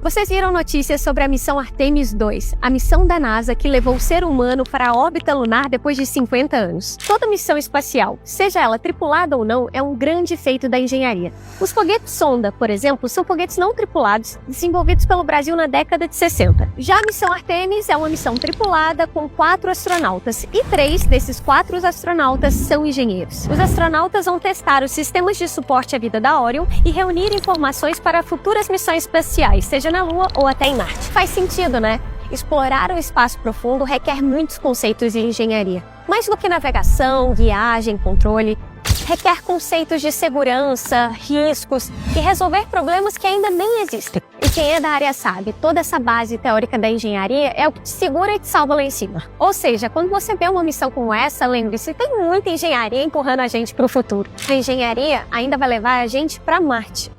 Vocês viram notícias sobre a missão Artemis II, a missão da NASA que levou o ser humano para a órbita lunar depois de 50 anos. Toda missão espacial, seja ela tripulada ou não, é um grande feito da engenharia. Os foguetes sonda, por exemplo, são foguetes não tripulados, desenvolvidos pelo Brasil na década de 60. Já a missão Artemis é uma missão tripulada com 4 astronautas, e 3 desses 4 astronautas são engenheiros. Os astronautas vão testar os sistemas de suporte à vida da Orion e reunir informações para futuras missões espaciais, seja na Lua ou até em Marte. Faz sentido, né? Explorar o espaço profundo requer muitos conceitos de engenharia. Mais do que navegação, guiagem, controle, requer conceitos de segurança, riscos e resolver problemas que ainda nem existem. E quem é da área sabe, toda essa base teórica da engenharia é o que te segura e te salva lá em cima. Ou seja, quando você vê uma missão como essa, lembre-se, tem muita engenharia empurrando a gente para o futuro. A engenharia ainda vai levar a gente para Marte.